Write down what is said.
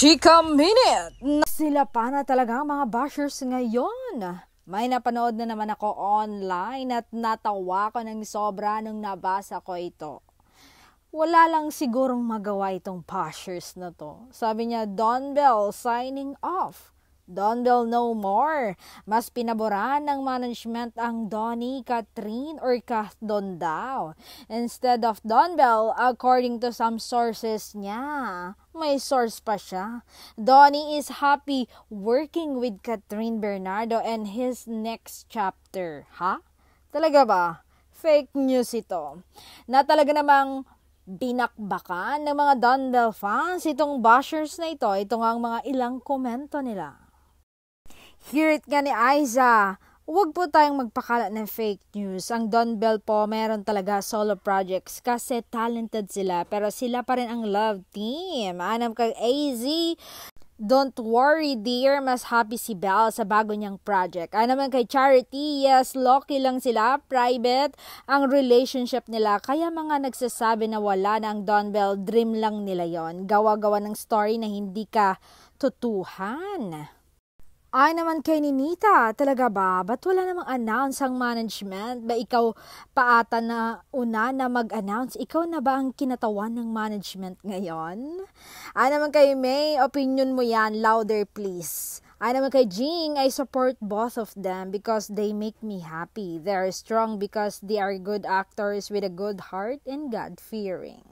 Chika Minute! Sila pa na talaga ang mga bashers ngayon. May napanood na naman ako online at natawa ko ng sobra nung nabasa ko ito. Wala lang sigurong magawa itong bashers na to. Sabi niya, Don Bell signing off. Don Bell no more. Mas pinaboran ng management ang Donnie, Catherine or Don daw. Instead of Don Bell, according to some sources niya, may source pa siya. Donnie is happy working with Catherine Bernardo and his next chapter. Ha? Talaga ba? Fake news ito. Na talaga namang binakbakan ng mga Don Bell fans itong bashers na ito. Ito nga ang mga ilang komento nila. Hear it nga ni Aiza, huwag po tayong magpakalat ng fake news. Ang Don Bell po meron talaga solo projects kasi talented sila pero sila pa rin ang love team. Anam kay AZ, don't worry dear, mas happy si Bell sa bago niyang project. Naman kay Charity, yes, lucky lang sila, private ang relationship nila. Kaya mga nagsasabi na wala na ang Don Bell, dream lang nila yon. Gawa-gawa ng story na hindi ka tutuhan. Ay naman kay Ninita, talaga ba? Ba't wala namang announce ang management? Ba ikaw paata na una na mag-announce? Ikaw na ba ang kinatawan ng management ngayon? Ay naman kay May, opinion mo yan, louder please. Ay naman kay Jing, I support both of them because they make me happy. They are strong because they are good actors with a good heart and God-fearing.